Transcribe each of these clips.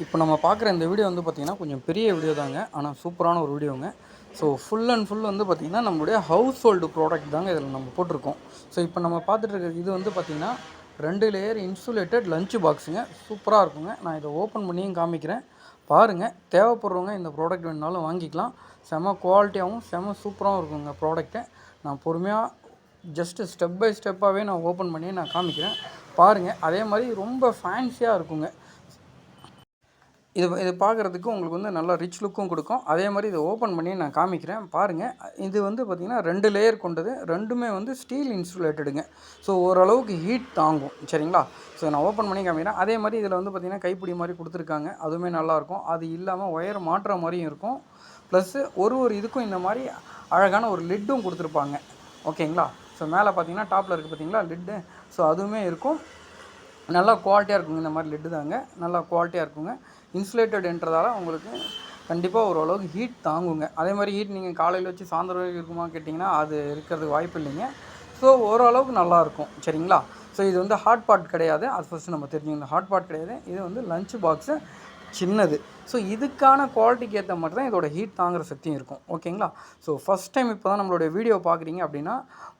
இப்போ நம்ம பார்க்குற இந்த வீடியோ வந்து பார்த்திங்கன்னா கொஞ்சம் பெரிய வீடியோ தாங்க. ஆனால் சூப்பரான ஒரு வீடியோங்க. ஸோ ஃபுல் அண்ட் ஃபுல் வந்து பார்த்திங்கன்னா நம்மளுடைய ஹவுஸ் ஹோல்டு ப்ராடக்ட் தாங்க இதில் நம்ம போட்டிருக்கோம். ஸோ இப்போ நம்ம பார்த்துட்டு இருக்கிற இது வந்து பார்த்திங்கன்னா 2 லேயர் இன்சுலேட்டட் லஞ்ச் பாக்ஸுங்க. சூப்பராக இருக்குங்க. நான் இதை ஓப்பன் பண்ணியும் காமிக்கிறேன் பாருங்கள். தேவைப்படுறவங்க இந்த ப்ராடக்ட் வேணுனாலும் வாங்கிக்கலாம். செம குவாலிட்டியாகவும் செம சூப்பராகவும் இருக்குங்க ப்ராடக்ட்டை. நான் பொறுமையாக ஜஸ்ட்டு ஸ்டெப் பை ஸ்டெப்பாகவே நான் ஓப்பன் பண்ணி நான் காமிக்கிறேன் பாருங்கள். அதே மாதிரி ரொம்ப ஃபேன்சியாக இருக்குங்க. இது பார்க்குறதுக்கு உங்களுக்கு வந்து நல்லா ரிச் லுக்கும் கொடுக்கும். அதே மாதிரி இதை ஓப்பன் பண்ணி நான் காமிக்கிறேன் பாருங்கள். இது வந்து பார்த்திங்கன்னா 2 லேயர் கொண்டது. 2மே வந்து ஸ்டீல் இன்சுலேட்டடுங்க. ஸோ ஓரளவுக்கு ஹீட் தாங்கும். சரிங்களா? ஸோ நான் ஓப்பன் பண்ணி காமிக்கிறேன். அதே மாதிரி இதில் வந்து பார்த்திங்கன்னா கைப்பிடி மாதிரி கொடுத்துருக்காங்க. அதுவுமே நல்லாயிருக்கும். அது இல்லாமல் ஒயர் மாட்டுற மாதிரியும் இருக்கும். ப்ளஸ்ஸு ஒரு இதுக்கும் இந்த மாதிரி அழகான ஒரு லிட்டும் கொடுத்துருப்பாங்க. ஓகேங்களா? ஸோ மேலே பார்த்திங்கன்னா டாப்பில் இருக்குது பார்த்திங்களா லிட்டு. ஸோ அதுவுமே இருக்கும். நல்லா குவாலிட்டியாக இருக்குங்க. இந்த மாதிரி லிட்டு தாங்க நல்லா குவாலிட்டியாக இருக்குங்க. இன்சுலேட்டடுன்றதால உங்களுக்கு கண்டிப்பாக ஓரளவுக்கு ஹீட் தாங்குங்க. அதே மாதிரி ஹீட் நீங்கள் காலையில் வச்சு சாயந்தரம் வரைக்கும் இருக்குமா கேட்டிங்கன்னா அது இருக்கிறதுக்கு வாய்ப்பு இல்லைங்க. ஸோ ஓரளவுக்கு நல்லாயிருக்கும். சரிங்களா? ஸோ இது வந்து ஹாட் பாட் கிடையாது. அது ஃபஸ்ட்டு நம்ம தெரிஞ்சுக்கணும். ஹாட் பாட் கிடையாது. இது வந்து லஞ்ச் பாக்ஸு சின்னது. ஸோ இதுக்கான குவாலிட்டிக்கு ஏற்ற மாதிரி தான் இதோட ஹீட் தாங்குகிற சக்தியும் இருக்கும். ஓகேங்களா? ஸோ ஃபஸ்ட் டைம் இப்போ தான் நம்மளுடைய வீடியோ பார்க்குறீங்க அப்படின்னா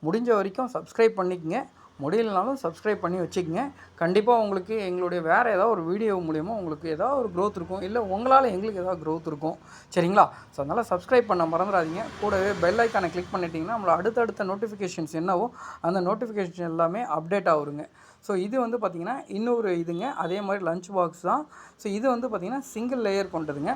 முடிஞ்ச வரைக்கும் சப்ஸ்கிரைப் பண்ணிக்கங்க. முடியலனாலும் சப்ஸ்கிரைப் பண்ணி வச்சுக்கங்க. கண்டிப்பாக உங்களுக்கு எங்களுடைய வேறு ஏதாவது ஒரு வீடியோ மூலிமா உங்களுக்கு ஏதாவது ஒரு க்ரோத் இருக்கும். இல்லை உங்களால் எங்களுக்கு ஏதாவது க்ரோத் இருக்கும். சரிங்களா? ஸோ அதனால் சப்ஸ்கிரைப் பண்ண மறந்துடாதீங்க. கூடவே பெல் ஐக்கானை கிளிக் பண்ணிட்டீங்கன்னா நம்மளோட அடுத்தடுத்த நோட்டிஃபிகேஷன்ஸ் என்னவோ அந்த நோட்டிஃபிகேஷன் எல்லாமே அப்டேட் ஆகுங்க. ஸோ இது வந்து பார்த்திங்கன்னா இன்னொரு இதுங்க. அதே மாதிரி லஞ்ச் பாக்ஸ் தான். ஸோ இது வந்து பார்த்திங்கன்னா சிங்கிள் லேயர் கொண்டதுங்க.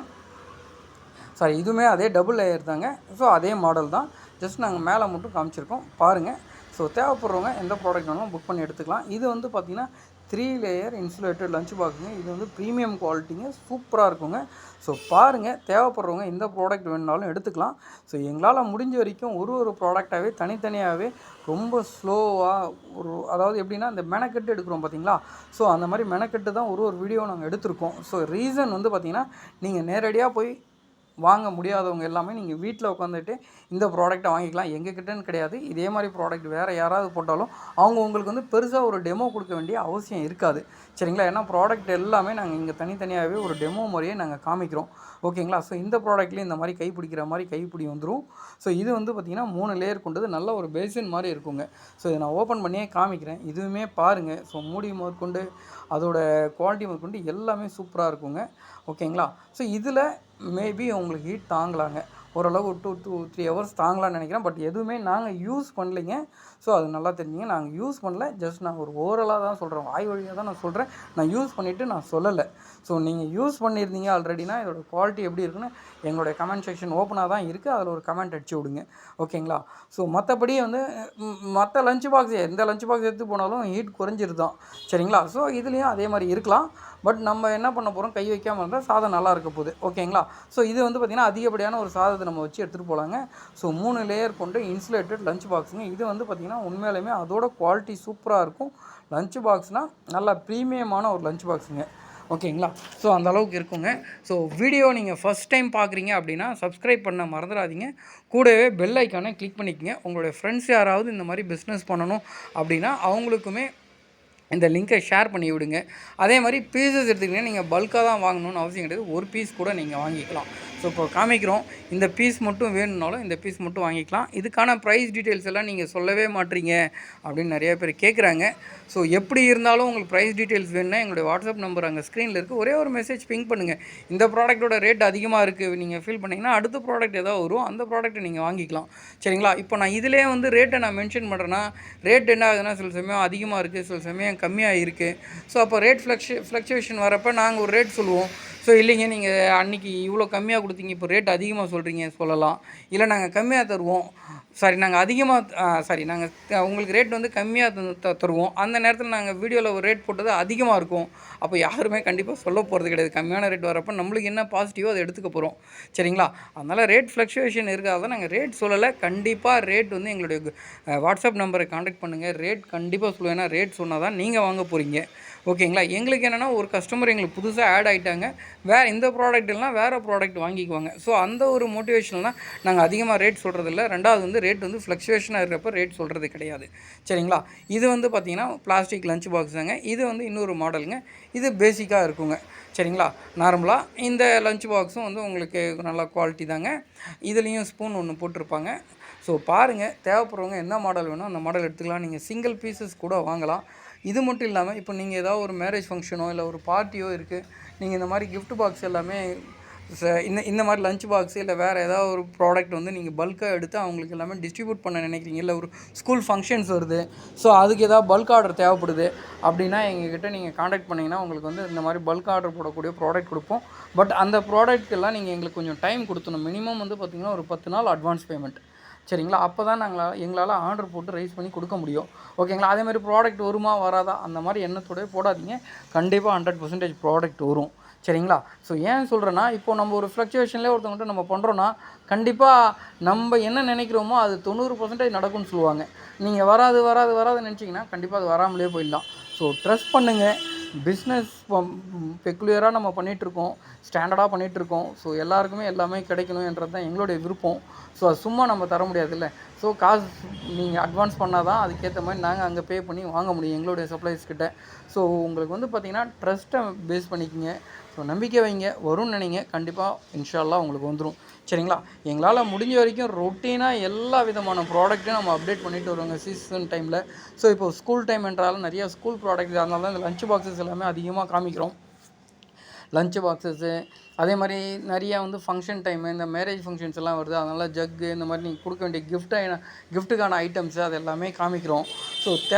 சாரி, இதுவுமே அதே டபுள் லேயர் தாங்க. ஸோ அதே மாடல் தான். ஜஸ்ட் நாங்கள் மேலே மட்டும் காமிச்சிருக்கோம் பாருங்கள். ஸோ தேவைப்படுறவங்க எந்த ப்ராடக்ட் வேணாலும் புக் பண்ணி எடுத்துக்கலாம். இது வந்து பார்த்திங்கன்னா 3 லேயர் இன்சுலேட்டட் லஞ்ச் பாக்ஸுங்க. இது வந்து ப்ரீமியம் குவாலிட்டிங்க. சூப்பராக இருக்குங்க. ஸோ பாருங்கள். தேவைப்படுறவங்க எந்த ப்ராடக்ட் வேணுனாலும் எடுத்துக்கலாம். ஸோ எங்களால் முடிஞ்ச வரைக்கும் ஒரு ப்ராடக்டாகவே தனித்தனியாகவே ரொம்ப ஸ்லோவாக அதாவது எப்படின்னா இந்த மெனக்கெட்டு எடுக்கிறோம் பார்த்திங்களா? ஸோ அந்த மாதிரி மெனக்கெட்டு தான் ஒரு வீடியோ நாங்கள் எடுத்திருக்கோம். ஸோ ரீசன் வந்து பார்த்திங்கன்னா நீங்கள் நேரடியாக போய் வாங்க முடியாதவங்க எல்லாமே நீங்கள் வீட்டில் உட்காந்துட்டு இந்த ப்ராடக்ட்டை வாங்கிக்கலாம். எங்ககிட்டன்னு கிடையாது. இதே மாதிரி ப்ராடக்ட் வேறு யாராவது போட்டாலும் அவங்க உங்களுக்கு வந்து பெருசாக ஒரு டெமோ கொடுக்க வேண்டிய அவசியம் இருக்காது. சரிங்களா? ஏன்னா ப்ராடக்ட் எல்லாமே நாங்கள் இங்கே தனித்தனியாகவே ஒரு டெமோ முறையே நாங்கள் காமிக்கிறோம். ஓகேங்களா? ஸோ இந்த ப்ராடக்ட்லேயும் இந்த மாதிரி கைப்பிடிக்கிற மாதிரி கைப்பிடி வந்துடும். ஸோ இது வந்து பார்த்திங்கன்னா 3 லேயர் கொண்டது. நல்ல ஒரு பேசின் மாதிரி இருக்குங்க. ஸோ இதை நான் ஓப்பன் பண்ணியே காமிக்கிறேன். இதுவுமே பாருங்கள். ஸோ மூடி முதற்கொண்டு அதோட குவாலிட்டி முதற்கொண்டு எல்லாமே சூப்பராக இருக்குங்க. ஓகேங்களா? ஸோ இதில் மேபி உங்களுக்கு ஹீட் தாங்கலாங்க. ஓரளவு 2-3 ஹவர்ஸ் தாங்கலான்னு நினைக்கிறேன். பட் எதுவுமே நாங்கள் யூஸ் பண்ணலைங்க. ஸோ அது நல்லா தெரிஞ்சுங்க. நாங்கள் யூஸ் பண்ணல. ஜஸ்ட் நான் ஒரு ஓரலாக தான் சொல்கிறேன். வாய் வழியாக தான் நான் சொல்கிறேன். நான் யூஸ் பண்ணிவிட்டு நான் சொல்லலை. ஸோ நீங்கள் யூஸ் பண்ணியிருந்தீங்க ஆல்ரெடினா இதோட குவாலிட்டி எப்படி இருக்குன்னு எங்களுடைய கமெண்ட் செக்ஷன் ஓப்பனாக தான் இருக்குது. அதில் ஒரு கமெண்ட் அடிச்சு விடுங்க. ஓகேங்களா? ஸோ மற்றபடி வந்து மற்ற லஞ்ச் பாக்ஸ் எந்த லஞ்ச் பாக்ஸ் எடுத்து போனாலும் ஹீட் குறைஞ்சிருதான். சரிங்களா? ஸோ இதுலேயும் அதே மாதிரி இருக்கலாம். பட் நம்ம என்ன பண்ண போகிறோம், கை வைக்காமல் இருந்தால் சாதம் நல்லா இருக்க போகுது. ஓகேங்களா? ஸோ இது வந்து பார்த்திங்கன்னா அதிகப்படியான ஒரு சாதத்தை நம்ம வச்சு எடுத்துகிட்டு போகலாங்க. ஸோ 3 லேயர் கொண்டு இன்சுலேட்டட் லஞ்ச் பாக்ஸுங்க. இது வந்து பார்த்திங்கன்னா உண்மையிலுமே அதோட குவாலிட்டி சூப்பராக இருக்கும். லஞ்ச் பாக்ஸ்னால் நல்லா ப்ரீமியமான ஒரு லஞ்ச் பாக்ஸுங்க. ஓகேங்களா? ஸோ அந்த அளவுக்கு இருக்குங்க. ஸோ வீடியோ நீங்கள் ஃபஸ்ட் டைம் பார்க்குறீங்க அப்படின்னா சப்ஸ்கிரைப் பண்ண மறந்துடாதீங்க. கூடவே பெல் ஐக்கானை கிளிக் பண்ணிக்கங்க. உங்களுடைய ஃப்ரெண்ட்ஸ் யாராவது இந்த மாதிரி பிஸ்னஸ் பண்ணணும் அப்படின்னா அவங்களுக்குமே இந்த லிங்க்கை ஷேர் பண்ணி விடுங்க. அதே மாதிரி பீசஸ் எடுத்துக்கிட்டிங்கன்னா நீங்கள் பல்காக தான் வாங்கணும்னு அவசியம் கிடையாது. ஒரு பீஸ் கூட நீங்கள் வாங்கிக்கலாம். ஸோ இப்போ காமிக்கிறோம். இந்த பீஸ் மட்டும் வேணும்னாலும் இந்த பீஸ் மட்டும் வாங்கிக்கலாம். இதுக்கான ப்ரைஸ் டீட்டெயில்ஸ் எல்லாம் நீங்கள் சொல்லவே மாட்டீங்க அப்படின்னு நிறைய பேர் கேட்குறாங்க. ஸோ எப்படி இருந்தாலும் உங்களுக்கு ப்ரைஸ் டீட்டெயில்ஸ் வேணும்னா எங்களுடைய வாட்ஸ்அப் நம்பர் அங்கே ஸ்க்ரீனில் இருக்குது. ஒரே ஒரு மெசேஜ் பிங்க் பண்ணுங்கள். இந்த ப்ராடக்ட்டோட ரேட் அதிகமாக இருக்குது நீங்கள் ஃபீல் பண்ணிங்கன்னா அடுத்த ப்ராடக்ட் ஏதாவது வரும். அந்த ப்ராடக்ட்டை நீங்கள் வாங்கிக்கலாம். சரிங்களா? இப்போ நான் இதிலே வந்து ரேட்டை நான் மென்ஷன் பண்ணுறேன்னா ரேட் என்ன ஆகுதுன்னா சில சமயம் அதிகமாக இருக்குது, சில சமயம் கம்மியாக இருக்குது. ஸோ அப்போ ரேட் ஃப்ளக்சுவேஷன் வரப்போ நாங்கள் ஒரு ரேட் சொல்லுவோம். ஸோ இல்லைங்க நீங்கள் அன்றைக்கி இவ்வளோ கம்மியாக கொடுத்தீங்க, இப்போ ரேட் அதிகமாக சொல்கிறீங்க சொல்லலாம். இல்லை நாங்கள் கம்மியாக தருவோம், நாங்கள் அதிகமாக நாங்கள் உங்களுக்கு ரேட் வந்து கம்மியாக தருவோம். அந்த நேரத்தில் நாங்கள் வீடியோவில் ஒரு ரேட் போட்டது அதிகமாக இருக்கும். அப்போ யாருமே கண்டிப்பாக சொல்ல போகிறது கிடையாது. கம்மியான ரேட் வரப்போ நம்மளுக்கு என்ன பாசிட்டிவோ அதை எடுத்துக்க போகிறோம். சரிங்களா? அதனால் ரேட் ஃப்ளக்சுவேஷன் இருக்காது தான் நாங்கள் ரேட் சொல்லலை. கண்டிப்பாக ரேட் வந்து எங்களுடைய வாட்ஸ்அப் நம்பரை காண்டாக்ட் பண்ணுங்கள். ரேட் கண்டிப்பாக சொல்லுவேன். ஏன்னா ரேட் சொன்னால் தான் நீங்கள் வாங்க போகிறீங்க. ஓகேங்களா. எங்களுக்கு என்னென்னா ஒரு கஸ்டமர் எங்களுக்கு புதுசாக ஆட் ஆகிட்டாங்க, வேறு இந்த ப்ராடக்ட் இல்லைனா வேறு ப்ராடக்ட் வாங்கிக்குவாங்க. ஸோ அந்த ஒரு மோட்டிவேஷன்லாம் நாங்கள் அதிகமாக ரேட் சொல்கிறதில்ல. 2வது வந்து ரேட் வந்து ஃப்ளக்சுவேஷனாக இருக்கிறப்ப ரேட் சொல்கிறது கிடையாது. சரிங்களா. இது வந்து பார்த்திங்கன்னா பிளாஸ்டிக் லஞ்ச் பாக்ஸுங்க. இது வந்து இன்னொரு மாடலுங்க. இது பேசிக்காக இருக்குங்க. சரிங்களா. நார்மலாக இந்த லஞ்ச் பாக்ஸும் வந்து உங்களுக்கு நல்லா குவாலிட்டி தாங்க. இதுலேயும் ஸ்பூன் ஒன்று போட்டிருப்பாங்க. ஸோ பாருங்கள், தேவைப்படுறவங்க என்ன மாடல் வேணும் அந்த மாடல் எடுத்துக்கலாம். நீங்கள் சிங்கிள் பீசஸ் கூட வாங்கலாம். இது மட்டும் இல்லாமல் இப்போ நீங்கள் ஏதாவது ஒரு மேரேஜ் ஃபங்க்ஷனோ இல்லை ஒரு பார்ட்டியோ இருக்குது, நீங்கள் இந்த மாதிரி கிஃப்ட் பாக்ஸ் எல்லாமே இந்த மாதிரி லஞ்ச் பாக்ஸு இல்லை வேறு ஏதாவது ஒரு ப்ராடக்ட் வந்து நீங்கள் பல்காக எடுத்து அவங்களுக்கு எல்லாமே டிஸ்ட்ரிபியூட் பண்ண நினைக்கிறீங்க, இல்லை ஒரு ஸ்கூல் ஃபங்க்ஷன்ஸ் வருது, ஸோ அதுக்கு ஏதாவது பல்க் ஆர்டர் தேவைப்படுது அப்படின்னா எங்ககிட்ட நீங்கள் காண்டாக்ட் பண்ணிங்கன்னா உங்களுக்கு வந்து இந்த மாதிரி பல்க் ஆர்டர் போடக்கூடிய ப்ராடக்ட் கொடுப்போம். பட் அந்த ப்ராடக்ட்கெல்லாம் நீங்கள் எங்களுக்கு கொஞ்சம் டைம் கொடுத்தணும். மினிமம் வந்து பார்த்திங்கன்னா ஒரு 10 நாள் அட்வான்ஸ் பேமெண்ட். சரிங்களா. அப்போ தான் எங்களால் ஆர்டர் போட்டு ரைஸ் பண்ணி கொடுக்க முடியும். ஓகேங்களா. அதேமாதிரி ப்ராடக்ட் வருமா வராதா அந்த மாதிரி எண்ணத்தோடய போடாதீங்க. கண்டிப்பாக 100% ப்ராடக்ட் வரும். சரிங்களா. ஸோ ஏன் சொல்கிறேன்னா, இப்போ நம்ம ஒரு ஃப்ளக்சுவேஷன்லேயே ஒருத்தவங்கள்ட்ட நம்ம பண்ணுறோன்னா கண்டிப்பாக நம்ம என்ன நினைக்கிறோமோ அது 90% நடக்கும்னு சொல்லுவாங்க. நீங்கள் வராதுன்னு நினச்சிங்கன்னா கண்டிப்பாக அது வராமலே போயிடலாம். ஸோ ட்ரஸ்ட் பண்ணுங்கள். பிஸ்னஸ் பெக்குலியராக நம்ம பண்ணிகிட்ருக்கோம், ஸ்டாண்டர்டாக பண்ணிகிட்ருக்கோம். ஸோ எல்லாருக்குமே எல்லாமே கிடைக்கணுன்றது தான் எங்களுடைய விருப்பம். ஸோ அது சும்மா நம்ம தர முடியாதுல்ல. ஸோ காசு நீங்கள் அட்வான்ஸ் பண்ணால் தான் அதுக்கேற்ற மாதிரி நாங்கள் அங்கே பே பண்ணி வாங்க முடியும் எங்களுடைய சப்ளைஸ்கிட்ட. ஸோ உங்களுக்கு வந்து பார்த்திங்கன்னா ட்ரஸ்ட்டை பேஸ் பண்ணிக்கிங்க. ஸோ நம்பிக்கை வைங்க, வரும்னு நினைங்க. கண்டிப்பாக இன்ஷா அல்லாஹ் உங்களுக்கு வந்துடும். சரிங்களா. எங்களால் முடிஞ்ச வரைக்கும் ரொட்டீனாக எல்லா விதமான ப்ராடக்ட்டையும் நம்ம அப்டேட் பண்ணிட்டு வருவாங்க சீசன் டைமில். ஸோ இப்போ ஸ்கூல் டைம் என்றாலும் நிறையா ஸ்கூல் ப்ராடக்ட், அதனால தான் இந்த லஞ்ச் பாக்ஸஸ் எல்லாமே அதிகமாக காமிக்கிறோம். லஞ்ச் பாக்ஸஸ்ஸு அதே மாதிரி நிறையா வந்து ஃபங்க்ஷன் டைமு, இந்த மேரேஜ் ஃபங்க்ஷன்ஸ் எல்லாம் வருது, அதனால் ஜக்கு இந்த மாதிரி நீங்கள் கொடுக்க வேண்டிய கிஃப்ட்டுக்கான ஐட்டம்ஸு அது எல்லாமே காமிக்கிறோம். ஸோ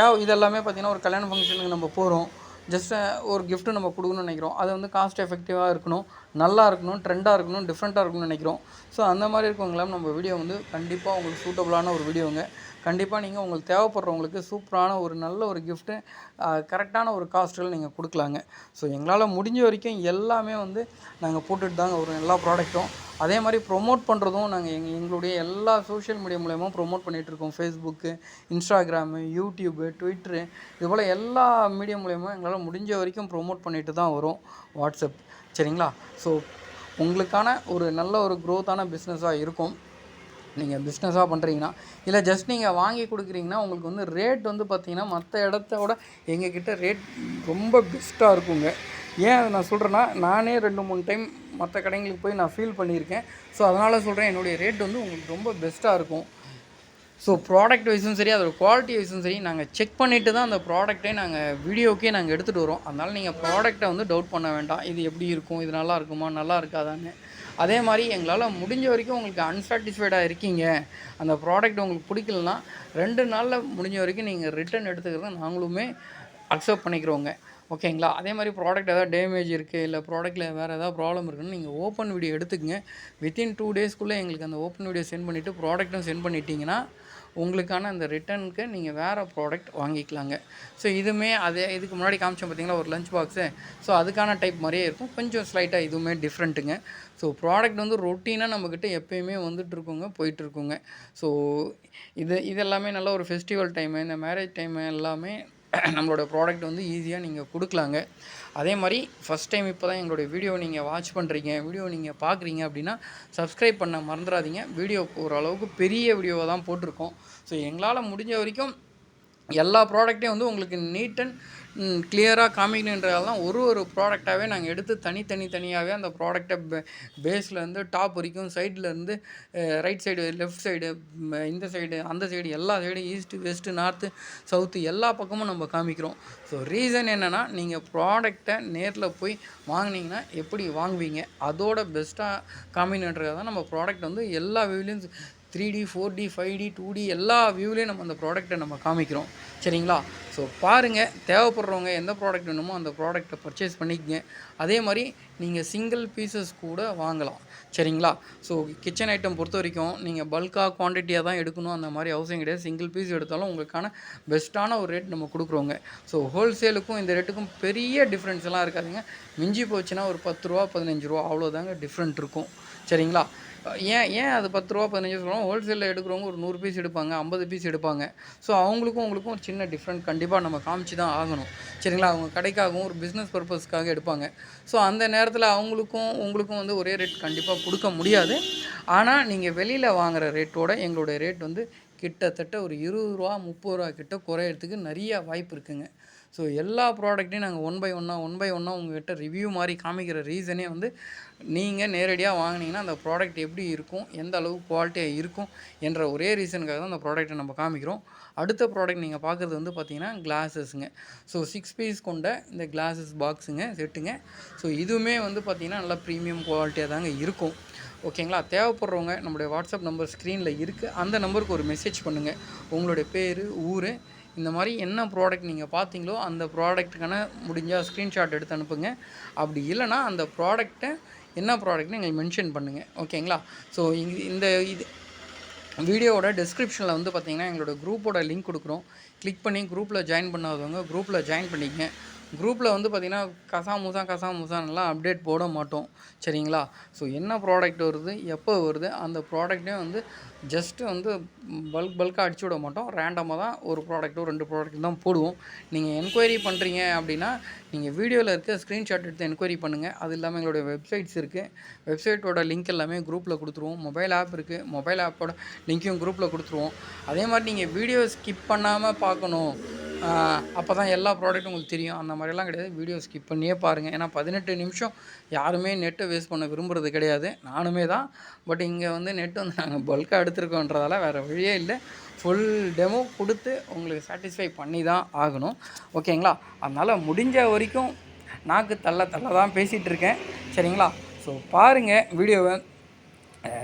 இதெல்லாமே பார்த்திங்கன்னா ஒரு கல்யாண ஃபங்க்ஷனுக்கு நம்ம போகிறோம், ஜஸ்ட் ஒரு கிஃப்ட்டு நம்ம கொடுக்கணும்னு நினைக்கிறோம். அது வந்து காஸ்ட் எஃபெக்டிவாக இருக்கணும், நல்லா இருக்கணும், ட்ரெண்டாக இருக்கணும், டிஃப்ரெண்ட்டாக இருக்கணும்னு நினைக்கிறோம். ஸோ அந்த மாதிரி இருக்கவங்களாம் நம்ம வீடியோ வந்து கண்டிப்பாக உங்களுக்கு சூட்டபுளான ஒரு வீடியோங்க. கண்டிப்பாக நீங்கள் உங்களுக்கு தேவைப்படுறவங்களுக்கு சூப்பரான ஒரு நல்ல ஒரு கிஃப்ட்டு கரெக்டான ஒரு காஸ்ட்டில் நீங்கள் கொடுக்கலாங்க. ஸோ எங்களால் முடிஞ்ச வரைக்கும் எல்லாமே வந்து நாங்கள் போட்டுட்டு தாங்க வரோம் எல்லா ப்ராடக்ட்டும். அதே மாதிரி ப்ரொமோட் பண்ணுறதும் நாங்கள் எங்களுடைய எல்லா சோஷியல் மீடியா மூலயமா ப்ரொமோட் பண்ணிகிட்ருக்கோம். ஃபேஸ்புக்கு, இன்ஸ்டாகிராமு, யூடியூபு, ட்விட்டரு, இதுபோல் எல்லா மீடியா மூலயமா எங்களால் முடிஞ்ச வரைக்கும் ப்ரொமோட் பண்ணிட்டு தான் வரோம். வாட்ஸ்அப். சரிங்களா. ஸோ உங்களுக்கான ஒரு நல்ல ஒரு க்ரோத்தான பிஸ்னஸாக இருக்கும். நீங்கள் பிஸ்னஸாக பண்ணுறீங்கன்னா, இல்லை ஜஸ்ட் நீங்கள் வாங்கி கொடுக்குறீங்கன்னா உங்களுக்கு வந்து ரேட் வந்து பார்த்திங்கன்னா மற்ற இடத்த விட எங்கக்கிட்ட ரேட் ரொம்ப பெஸ்ட்டாக இருக்குங்க. ஏன் அதை நான் சொல்கிறேன்னா, நானே 2-3 டைம் மற்ற கடைங்களுக்கு போய் நான் ஃபீல் பண்ணியிருக்கேன். ஸோ அதனால் சொல்கிறேன், என்னுடைய ரேட் வந்து உங்களுக்கு ரொம்ப பெஸ்ட்டாக இருக்கும். ஸோ ப்ராடக்ட் வைஸும் சரி, அதோட குவாலிட்டி வைஸும் சரி, நாங்கள் செக் பண்ணிவிட்டு தான் அந்த ப்ராடக்ட்டே நாங்கள் வீடியோக்கே நாங்கள் எடுத்துகிட்டு வரோம். அதனால் நீங்கள் ப்ராடக்ட்டை வந்து டவுட் பண்ண வேண்டாம். இது எப்படி இருக்கும், இது நல்லா இருக்குமா, நல்லா இருக்காதான்னு. அதே மாதிரி எங்களால் முடிஞ்ச வரைக்கும் உங்களுக்கு அன்சாட்டிஸ்ஃபைடாக இருக்கீங்க, அந்த ப்ராடக்ட் உங்களுக்கு பிடிக்கலனா 2 நாளில் முடிஞ்ச வரைக்கும் நீங்கள் ரிட்டன் எடுத்துக்கிறத நாங்களுமே அக்செப்ட் பண்ணிக்கிறோங்க. ஓகேங்களா. அதே மாதிரி ப்ராடக்ட் ஏதாவது டேமேஜ் இருக்குது, இல்லை ப்ராடக்ட்டில் வேறு ஏதாவது ப்ராப்ளம் இருக்குதுன்னு நீங்கள் ஓப்பன் வீடியோ எடுத்துக்கங்க. வித்தின் 2 டேஸ்க்குள்ளே எங்களுக்கு அந்த ஓப்பன் வீடியோ சென்ட் பண்ணிவிட்டு ப்ராடக்ட்டும் சென்ட் பண்ணிட்டீங்கன்னா உங்களுக்கான அந்த ரிட்டனுக்கு நீங்கள் வேறு ப்ராடக்ட் வாங்கிக்கலாங்க. ஸோ இதுவுமே இதுக்கு முன்னாடி காமிச்சோம் பார்த்தீங்களா ஒரு லஞ்ச் பாக்ஸு. ஸோ அதுக்கான டைப் மாதிரியே இருக்கும், கொஞ்சம் ஸ்லைட்டாக இதுவுமே டிஃப்ரெண்ட்டுங்க. ஸோ ப்ராடக்ட் வந்து ரொட்டீனாக நம்மக்கிட்ட எப்போயுமே வந்துட்டுருக்குங்க, போயிட்டுருக்குங்க. ஸோ இதெல்லாமே நல்ல ஒரு ஃபெஸ்டிவல் டைமு, இந்த மேரேஜ் டைமு எல்லாமே நம்மளோட ப்ராடக்ட் வந்து ஈஸியாக நீங்கள் கொடுக்கலாங்க. அதே மாதிரி ஃபஸ்ட் டைம் இப்போ தான் எங்களுடைய வீடியோ நீங்கள் வாட்ச் பண்ணுறீங்க, வீடியோ நீங்கள் பார்க்குறீங்க அப்படின்னா சப்ஸ்கிரைப் பண்ண மறந்துடாதீங்க. வீடியோ ஓரளவுக்கு பெரிய வீடியோவாக தான் போட்டிருக்கோம். ஸோ எங்களால் முடிஞ்ச வரைக்கும் எல்லா ப்ராடக்ட்டையும் வந்து உங்களுக்கு நீட் அண்ட் கிளியராக காமிக்கணுன்றதால தான் ஒரு ப்ராடக்டாகவே நாங்கள் எடுத்து தனியாகவே அந்த ப்ராடக்டை பேஸ்லேருந்து டாப் வரைக்கும், சைட்லேருந்து ரைட் சைடு, லெஃப்ட் சைடு, இந்த சைடு, அந்த சைடு, எல்லா சைடும், ஈஸ்ட்டு, வெஸ்ட்டு, நார்த்து, சவுத்து எல்லா பக்கமும் நம்ம காமிக்கிறோம். ஸோ ரீசன் என்னென்னா, நீங்கள் ப்ராடக்டை நேரில் போய் வாங்கினீங்கன்னா எப்படி வாங்குவீங்க, அதோட பெஸ்ட்டாக காமிக்கணுன்றதால தான் நம்ம ப்ராடக்ட் வந்து எல்லா வியூலையும் 3D, 4D, 5D, 2D எல்லா வியூலையும் நம்ம அந்த ப்ராடக்ட்டை நம்ம காமிக்கிறோம். சரிங்களா. ஸோ பாருங்கள், தேவைப்படுறவங்க எந்த ப்ராடக்ட் வேணுமோ அந்த ப்ராடக்ட்டை பர்ச்சேஸ் பண்ணிக்கங்க. அதே மாதிரி நீங்கள் சிங்கிள் பீசஸ் கூட வாங்கலாம். சரிங்களா. ஸோ கிச்சன் ஐட்டம் பொறுத்த வரைக்கும் நீங்கள் பல்காக குவான்டிட்டியாக தான் எடுக்கணும் அந்த மாதிரி அவசியம் கிடையாது. சிங்கிள் பீஸ் எடுத்தாலும் உங்களுக்கான பெஸ்ட்டான ஒரு ரேட் நம்ம கொடுக்குறோங்க. ஸோ ஹோல்சேலுக்கும் இந்த ரேட்டுக்கும் பெரிய டிஃப்ரென்ஸ் எல்லாம் இருக்காதுங்க. மிஞ்சி போச்சுன்னா ஒரு 10 ரூபா, 15 ரூபா அவ்வளோதாங்க டிஃப்ரெண்ட் இருக்கும். சரிங்களா. ஏன் அது 10 ரூபா, 15 சொல்லுவோம், ஹோல்சேலில் எடுக்கிறவங்க ஒரு 100 பீஸ் எடுப்பாங்க, 50 பீஸ் எடுப்பாங்க. ஸோ அவங்களுக்கும் உங்களுக்கும் ஒரு சின்ன டிஃப்ரெண்ட் கண்டிப்பாக நம்ம காமிச்சு தான் ஆகணும். சரிங்களா? அவங்க கடைக்காகவும் ஒரு பிஸ்னஸ் பர்பஸ்க்காக எடுப்பாங்க. ஸோ அந்த நேரத்தில் அவங்களுக்கும் உங்களுக்கும் வந்து ஒரே ரேட் கண்டிப்பாக கொடுக்க முடியாது. ஆனால் நீங்கள் வெளியில் வாங்குகிற ரேட்டோட எங்களுடைய ரேட் வந்து கிட்டத்தட்ட ஒரு ரூ. 20 கிட்ட குறையிறதுக்கு நிறைய வாய்ப்பு இருக்குங்க. ஸோ எல்லா ப்ராடக்ட்டையும் நாங்கள் ஒன் பை ஒன்னாக உங்கள்கிட்ட ரிவ்யூ மாதிரி காமிக்கிற ரீசனே வந்து நீங்கள் நேரடியாக வாங்கினீங்கன்னா அந்த ப்ராடக்ட் எப்படி இருக்கும், எந்த அளவு குவாலிட்டியாக இருக்கும் என்ற ஒரே ரீசனுக்காக தான் அந்த ப்ராடக்ட்டை நம்ம காமிக்கிறோம். அடுத்த ப்ராடக்ட் நீங்கள் பார்க்குறது வந்து பார்த்திங்கன்னா கிளாஸஸுங்க. ஸோ 6 பீஸ் கொண்ட இந்த கிளாஸஸ் பாக்ஸுங்க செட்டுங்க. ஸோ இதுவுமே வந்து பார்த்திங்கன்னா நல்லா ப்ரீமியம் குவாலிட்டியாக தாங்க இருக்கும். ஓகேங்களா? தேவைப்படுறவங்க நம்மளுடைய வாட்ஸ்அப் நம்பர் ஸ்க்ரீனில் இருக்குது. அந்த நம்பருக்கு ஒரு மெசேஜ் பண்ணுங்கள். உங்களுடைய பேர், ஊர், இந்த மாதிரி என்ன ப்ராடக்ட் நீங்கள் பார்த்தீங்களோ அந்த ப்ராடக்ட்டுக்கான முடிஞ்சால் ஸ்க்ரீன்ஷாட் எடுத்து அனுப்புங்க. அப்படி இல்லைனா அந்த ப்ராடக்ட்டை என்ன ப்ராடக்ட்னு எங்களுக்கு மென்ஷன் பண்ணுங்கள். ஓகேங்களா? ஸோ இந்த வீடியோவோட டிஸ்கிரிப்ஷனில் வந்து பார்த்திங்கன்னா எங்களோட குரூப்போட லிங்க் கொடுக்குறோம். கிளிக் பண்ணி குரூப்பில் ஜாயின் பண்ணாதவங்க குரூப்பில் ஜாயின் பண்ணிக்கங்க. குரூப்பில் வந்து பார்த்திங்கன்னா கசாமுசான்லாம் அப்டேட் போட மாட்டோம். சரிங்களா? ஸோ என்ன ப்ராடக்ட் வருது, எப்போ வருது, அந்த ப்ராடக்ட்டே வந்து ஜஸ்ட்டு வந்து பல்காக அடிச்சு விட மாட்டோம். ரேண்டமாக தான் ஒரு ப்ராடக்ட்டோ 2 ப்ராடக்ட் தான் போடுவோம். நீங்கள் என்கொயரி பண்ணுறீங்க அப்படின்னா நீங்கள் வீடியோவில் இருக்க ஸ்க்ரீன்ஷாட் எடுத்து என்கொயரி பண்ணுங்கள். அது இல்லாமல் எங்களுடைய வெப்சைட்ஸ் இருக்குது. வெப்சைட்டோட லிங்க் எல்லாமே குரூப்பில் கொடுத்துருவோம். மொபைல் ஆப் இருக்குது. மொபைல் ஆப்போட லிங்க்கையும் குரூப்பில் கொடுத்துருவோம். அதே மாதிரி நீங்கள் வீடியோ ஸ்கிப் பண்ணாமல் பார்க்கணும், அப்போ தான் எல்லா ப்ராடக்ட்டும் உங்களுக்கு தெரியும், அந்த மாதிரிலாம் கிடையாது. வீடியோ ஸ்கிப் பண்ணியே பாருங்கள். ஏன்னா 18 நிமிஷம் யாருமே நெட்டை வேஸ்ட் பண்ண விரும்புகிறது கிடையாது. நானுமே தான். பட் இங்கே வந்து நெட் வந்து நாங்கள் பல்காக எடுத்துருக்கோன்றதால வேறு வழியே இல்லை. ஃபுல் டெமோ கொடுத்து உங்களுக்கு சாட்டிஸ்ஃபை பண்ணி தான் ஆகணும். ஓகேங்களா? அதனால் முடிஞ்ச வரைக்கும் நாக்கு தள்ள தான் பேசிகிட்டு இருக்கேன். சரிங்களா? ஸோ பாருங்கள், வீடியோவை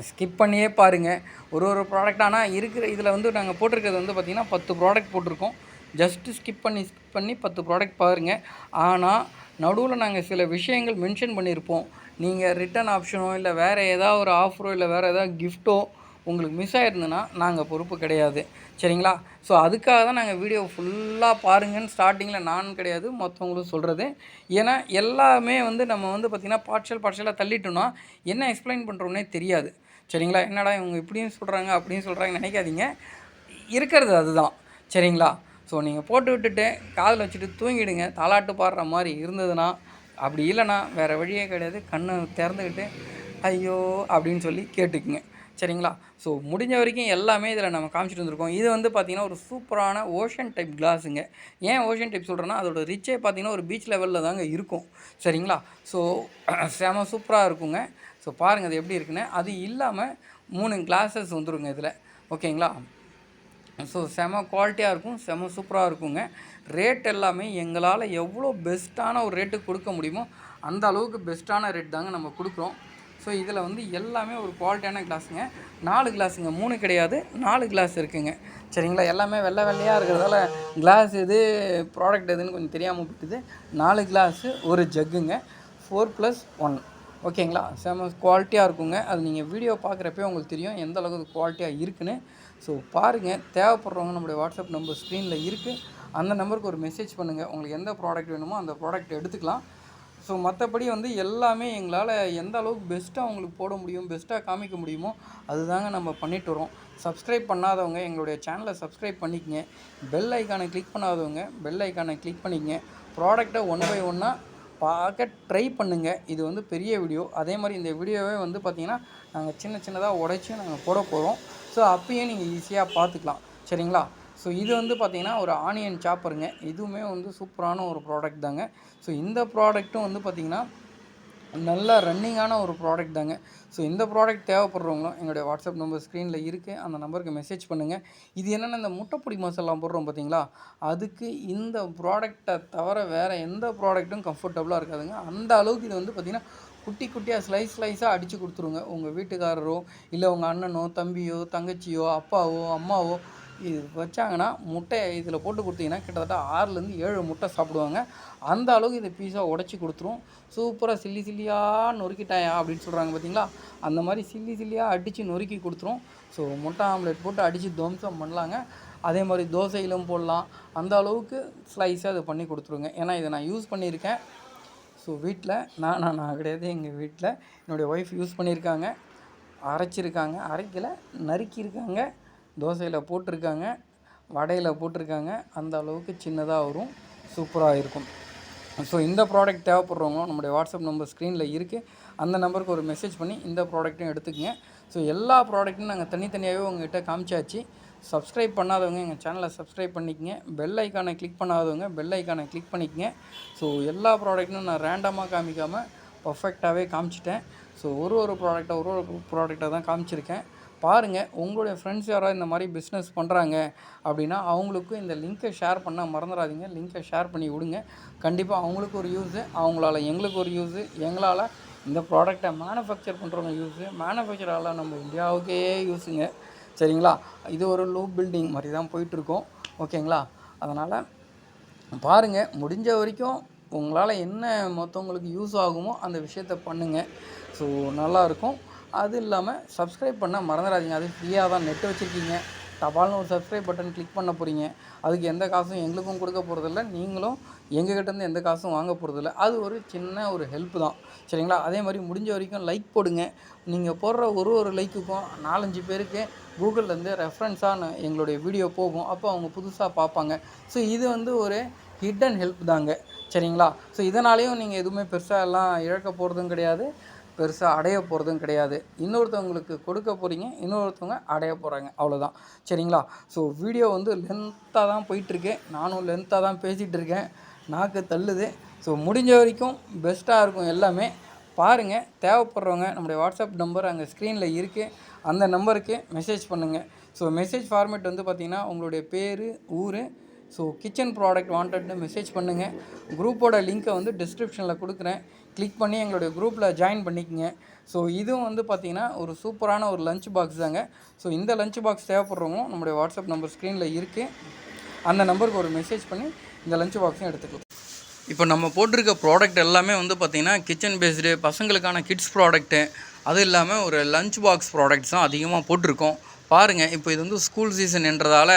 ஸ்கிப் பண்ணியே பாருங்கள். ஒரு ப்ராடக்ட் ஆனால் இருக்கிற இதில் வந்து நாங்கள் போட்டிருக்கிறது வந்து பார்த்திங்கன்னா 10 ப்ராடக்ட் போட்டிருக்கோம். ஜஸ்ட்டு ஸ்கிப் பண்ணி 10 ப்ராடக்ட் பாருங்கள். ஆனால் நடுவில் நாங்கள் சில விஷயங்கள் மென்ஷன் பண்ணியிருப்போம். நீங்கள் ரிட்டன் ஆப்ஷனோ இல்லை வேறு ஏதாவது ஒரு ஆஃபரோ இல்லை வேறு ஏதாவது கிஃப்ட்டோ உங்களுக்கு மிஸ் ஆகிருந்துன்னா நாங்கள் பொறுப்பு கிடையாது. சரிங்களா? ஸோ அதுக்காக தான் நாங்கள் வீடியோ ஃபுல்லாக பாருங்கன்னு ஸ்டார்டிங்கில் நான் கிடையாது மற்றவங்களும் சொல்கிறது. ஏன்னா எல்லாமே வந்து நம்ம வந்து பார்த்திங்கன்னா பார்ஷலாக தள்ளிட்டோன்னா என்ன எக்ஸ்பிளைன் பண்ணுறோன்னே தெரியாது. சரிங்களா? என்னடா இவங்க இப்படியும் சொல்கிறாங்க அப்படின்னு சொல்கிறாங்கன்னு நினைக்காதீங்க. இருக்கிறது அதுதான். சரிங்களா? ஸோ நீங்கள் போட்டு விட்டுட்டு காதில் வச்சுட்டு தூங்கிடுங்க. தாலாட்டு பாடுற மாதிரி இருந்ததுன்னா. அப்படி இல்லைனா வேறு வழியே கிடையாது. கண்ணை திறந்துக்கிட்டு ஐயோ அப்படின்னு சொல்லி கேட்டுக்குங்க. சரிங்களா? ஸோ முடிஞ்ச வரைக்கும் எல்லாமே இதில் நம்ம காமிச்சிட்டு வந்திருக்கோம். இது வந்து பார்த்திங்கன்னா ஒரு சூப்பரான ஓஷன் டைப் கிளாஸுங்க. ஏன் ஓஷன் டைப் சொல்கிறேன்னா அதோட ரிச்சே பார்த்திங்கன்னா ஒரு பீச் லெவலில் தாங்க இருக்கும். சரிங்களா? ஸோ செம சூப்பராக இருக்குங்க. ஸோ பாருங்கள் அது எப்படி இருக்குன்னு. அது இல்லாமல் 3 கிளாஸஸ் வந்துருங்க இதில். ஓகேங்களா? ஸோ செம குவாலிட்டியாக இருக்கும், செம சூப்பராக இருக்குங்க. ரேட் எல்லாமே எங்களால் எவ்வளோ பெஸ்ட்டான ஒரு ரேட்டுக்கு கொடுக்க முடியுமோ அந்த அளவுக்கு பெஸ்ட்டான ரேட் தாங்க நம்ம கொடுக்குறோம். ஸோ இதில் வந்து எல்லாமே ஒரு குவாலிட்டியான கிளாஸுங்க. 4 கிளாஸுங்க, 3 கிடையாது, 4 கிளாஸ் இருக்குதுங்க. சரிங்களா? எல்லாமே வெள்ளையாக இருக்கிறதால கிளாஸ் எது ப்ராடக்ட் எதுன்னு கொஞ்சம் தெரியாமல் போட்டுது. 4 கிளாஸு, ஒரு ஜக்குங்க, 4+1. ஓகேங்களா? செம குவாலிட்டியாக இருக்குங்க. அது நீங்கள் வீடியோ பார்க்குறப்பே உங்களுக்கு தெரியும் எந்த அளவுக்கு குவாலிட்டியாக இருக்குன்னு. ஸோ பாருங்கள், தேவைப்படுறவங்க நம்மளுடைய வாட்ஸ்அப் நம்பர் ஸ்க்ரீனில் இருக்குது. அந்த நம்பருக்கு ஒரு மெசேஜ் பண்ணுங்கள். உங்களுக்கு எந்த ப்ராடக்ட் வேணுமோ அந்த ப்ராடக்ட் எடுத்துக்கலாம். ஸோ மற்றபடி வந்து எல்லாமே எங்களால் எந்த அளவுக்கு பெஸ்ட்டாக உங்களுக்கு போட முடியும், பெஸ்ட்டாக காமிக்க முடியுமோ அதுதாங்க நம்ம பண்ணிட்டு வரோம். சப்ஸ்கிரைப் பண்ணாதவங்க எங்களுடைய சேனலை சப்ஸ்கிரைப் பண்ணிக்கங்க. பெல் ஐக்கானை கிளிக் பண்ணாதவங்க பெல் ஐக்கானை கிளிக் பண்ணிக்கங்க. ப்ராடக்டை ஒன் பை ஒன்னாக பார்க்க ட்ரை பண்ணுங்கள். இது வந்து பெரிய வீடியோ. அதே மாதிரி இந்த வீடியோவே வந்து பார்த்திங்கன்னா நாங்கள் சின்னதாக உடைச்சி நாங்கள் போட போகிறோம். ஸோ அப்பயும் நீங்கள் ஈஸியாக பார்த்துக்கலாம். சரிங்களா? ஸோ இது வந்து பார்த்திங்கன்னா ஒரு ஆனியன் சாப்பருங்க. இதுவுமே வந்து சூப்பரான ஒரு ப்ராடக்ட் தாங்க. ஸோ இந்த ப்ராடக்ட்டும் வந்து பார்த்திங்கன்னா நல்ல ரன்னிங்கான ஒரு ப்ராடக்ட் தாங்க. ஸோ இந்த ப்ராடக்ட் தேவைப்படுறவங்களும் எங்களுடைய வாட்ஸ்அப் நம்பர் ஸ்க்ரீனில் இருக்குது. அந்த நம்பருக்கு மெசேஜ் பண்ணுங்கள். இது என்னென்னா இந்த முட்டைப்பொடி மசாலா போடுறோம் பார்த்தீங்களா, அதுக்கு இந்த ப்ராடக்டை தவிர வேறு எந்த ப்ராடக்ட்டும் கம்ஃபர்டபுளாக இருக்காதுங்க. அந்த அளவுக்கு இது வந்து பார்த்திங்கன்னா குட்டியாக ஸ்லைஸாக அடித்து கொடுத்துருங்க. உங்கள் வீட்டுக்காரரோ இல்லை உங்கள் அண்ணனோ தம்பியோ தங்கச்சியோ அப்பாவோ அம்மாவோ இது வச்சாங்கன்னா முட்டையை இதில் போட்டு கொடுத்தீங்கன்னா கிட்டத்தட்ட 6லேருந்து 7 முட்டை சாப்பிடுவாங்க. அந்த அளவுக்கு இது பீஸா உடச்சி கொடுத்துரும். சூப்பராக சில்லியாக நொறுக்கிட்டாயா அப்படின்னு சொல்கிறாங்க பார்த்தீங்களா, அந்த மாதிரி சில்லியாக அடித்து நொறுக்கி கொடுத்துரும். ஸோ முட்டை ஆம்லேட் போட்டு அடித்து துவம்சம் பண்ணலாங்க. அதே மாதிரி தோசையிலும் போடலாம். அந்த அளவுக்கு ஸ்லைஸாக இது பண்ணி கொடுத்துருங்க. ஏன்னா இதை நான் யூஸ் பண்ணியிருக்கேன். ஸோ வீட்டில் நான் கிடையாது, எங்கள் வீட்டில் என்னுடைய ஒய்ஃப் யூஸ் பண்ணியிருக்காங்க, அரைச்சிருக்காங்க, அரைக்கலை நறுக்கியிருக்காங்க, தோசையில் போட்டிருக்காங்க. வடையில் போட்டிருக்காங்க, அந்த அளவுக்கு சின்னதாக வரும், சூப்பராக இருக்கும். ஸோ இந்த ப்ராடக்ட் தேவைப்படுறவங்க நம்முடைய வாட்ஸ்அப் நம்பர் ஸ்க்ரீனில் இருக்குது, அந்த நம்பருக்கு ஒரு மெசேஜ் பண்ணி இந்த ப்ராடக்ட்டையும் எடுத்துக்கங்க. ஸோ எல்லா ப்ராடக்ட்டும் நாங்கள் தனித்தனியாகவே உங்கள்கிட்ட காமிச்சாச்சு. சப்ஸ்கிரைப் பண்ணாதவங்க எங்கள் சேனலை சப்ஸ்கிரைப் பண்ணிக்கங்க, பெல் ஐக்கானை கிளிக் பண்ணாதவங்க பெல் ஐக்கானை கிளிக் பண்ணிக்கங்க. ஸோ எல்லா ப்ராடக்ட்டும் நான் ரேண்டமாக காமிக்காமல் பர்ஃபெக்டாகவே காமிச்சிட்டேன். ஸோ ஒரு ப்ராடக்டாக தான் காமிச்சிருக்கேன். பாருங்கள், உங்களுடைய ஃப்ரெண்ட்ஸ் யாராவது இந்த மாதிரி பிஸ்னஸ் பண்ணுறாங்க அப்படின்னா அவங்களுக்கும் இந்த லிங்க்கை ஷேர் பண்ண மறந்துடாதீங்க. லிங்க்கை ஷேர் பண்ணி விடுங்க. கண்டிப்பாக அவங்களுக்கு ஒரு யூஸு, அவங்களால எங்களுக்கு ஒரு யூஸு, எங்களால் இந்த ப்ராடக்டை மேனுஃபேக்சர் பண்ணுறவங்க யூஸு, மேனுஃபேக்சரால் நம்ம இந்தியாவுக்கே யூஸுங்க. சரிங்களா? இது ஒரு லூப் பில்டிங் மாதிரி தான் போயிட்டுருக்கோம். ஓகேங்களா? அதனால் பாருங்கள், முடிஞ்ச வரைக்கும் உங்களால் என்ன மற்றவங்களுக்கு யூஸ் ஆகுமோ அந்த விஷயத்த பண்ணுங்கள். ஸோ நல்லாயிருக்கும். அது இல்லாமல் சப்ஸ்கிரைப் பண்ண மறந்துடாதீங்க. அது ஃப்ரீயாக தான், நெட் வச்சுருக்கீங்க, தபால்னு ஒரு சப்ஸ்கிரைப் பட்டன் கிளிக் பண்ண போகிறீங்க. அதுக்கு எந்த காசும் எங்களுக்கும் கொடுக்க போகிறதில்ல, நீங்களும் எங்ககிட்டேருந்து எந்த காசும் வாங்க போகிறதில்ல. அது ஒரு சின்ன ஒரு ஹெல்ப் தான். சரிங்களா? அதே மாதிரி முடிஞ்ச வரைக்கும் லைக் போடுங்க. நீங்கள் போடுற ஒரு லைக்குக்கும் 4-5 பேருக்கு கூகுள்லேருந்து ரெஃபரன்ஸாக எங்களுடைய வீடியோ போகும். அப்போ அவங்க புதுசாக பார்ப்பாங்க. ஸோ இது வந்து ஒரு ஹிடன் ஹெல்ப் தாங்க. சரிங்களா? ஸோ இதனாலேயும் நீங்கள் எதுவுமே பெருசாக எல்லாம் இழக்க போகிறதும் கிடையாது, பெருசாக அடைய போகிறதும் கிடையாது. இன்னொருத்தவங்களுக்கு கொடுக்க போகிறீங்க, இன்னொருத்தவங்க அடைய போகிறாங்க, அவ்வளோதான். சரிங்களா? ஸோ வீடியோ வந்து லென்த்தாக தான் போயிட்டுருக்கு, நானும் லென்த்தாக தான் பேசிகிட்டு இருக்கேன், நாக்கு தள்ளுது. ஸோ முடிஞ்ச வரைக்கும் பெஸ்ட்டாக இருக்கும் எல்லாமே. பாருங்கள், தேவைப்படுறவங்க நம்முடைய வாட்ஸ்அப் நம்பர் அங்கே ஸ்க்ரீனில் இருக்குது, அந்த நம்பருக்கு மெசேஜ் பண்ணுங்கள். ஸோ மெசேஜ் ஃபார்மேட் வந்து பார்த்திங்கன்னா உங்களுடைய பேர், ஊர், ஸோ கிச்சன் ப்ராடக்ட் வாண்டட்னு மெசேஜ் பண்ணுங்கள். குரூப்போட லிங்க்கை வந்து டிஸ்கிரிப்ஷனில் கொடுக்குறேன், கிளிக் பண்ணி எங்களுடைய குரூப்பில் ஜாயின் பண்ணிக்கங்க. ஸோ இதுவும் வந்து பார்த்திங்கன்னா ஒரு சூப்பரான ஒரு லஞ்ச் பாக்ஸ் தாங்க. ஸோ இந்த லஞ்ச் பாக்ஸ் தேவைப்படுறவங்க நம்முடைய வாட்ஸ்அப் நம்பர் ஸ்க்ரீனில் இருக்குது, அந்த நம்பருக்கு ஒரு மெசேஜ் பண்ணி இந்த லஞ்ச் பாக்ஸையும் எடுத்துக்கலாம். இப்போ நம்ம போட்டிருக்க ப்ராடக்ட் எல்லாமே வந்து பார்த்திங்கன்னா கிச்சன் பேஸ்டு, பசங்களுக்கான கிட்ஸ் ப்ராடக்ட்டு, அது இல்லாமல் ஒரு லஞ்ச் பாக்ஸ் ப்ராடக்ட்ஸ் தான் அதிகமாக போட்டிருக்கோம். பாருங்கள், இப்போ இது வந்து ஸ்கூல் சீசன்ன்றதால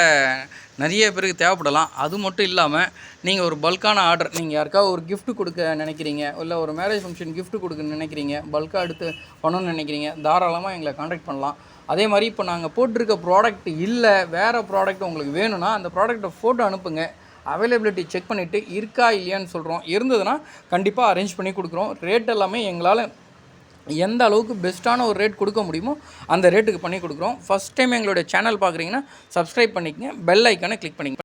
நிறைய பேருக்கு தேவைப்படலாம். அது மட்டும் இல்லாமல் நீங்கள் ஒரு பல்கான ஆர்டர், நீங்கள் யாருக்காவது ஒரு கிஃப்ட் கொடுக்க நினைக்கிறீங்க, இல்லை ஒரு மேரேஜ் ஃபங்க்ஷன் கிஃப்ட் கொடுக்க நினைக்கிறீங்க, பல்காக எடுத்து பண்ணணும்னு நினைக்கிறீங்க, தாராளமாக எங்களை காண்டாக்ட் பண்ணலாம். அதே மாதிரி இப்போ நாங்கள் போட்டிருக்க ப்ராடக்ட் இல்லை, வேறு ப்ராடக்ட் உங்களுக்கு வேணும்னா அந்த ப்ராடக்ட்டை ஃபோட்டோ அனுப்புங்க. அவைலபிலிட்டி செக் பண்ணிவிட்டு இருக்கா இல்லையான்னு சொல்கிறோம். இருந்ததுன்னா கண்டிப்பாக அரேஞ்ச் பண்ணி கொடுக்குறோம். ரேட் எல்லாமே எங்களால் எந்த அளவுக்கு பெஸ்ட்டான ஒரு ரேட் கொடுக்க முடியுமோ அந்த ரேட்டுக்கு பண்ணி கொடுக்குறோம். ஃபஸ்ட் டைம் எங்களுடைய சேனல் பார்க்குறீங்கன்னா சப்ஸ்கிரைப் பண்ணிக்கங்க, பெல் ஐக்கானை கிளிக் பண்ணிக்கங்க.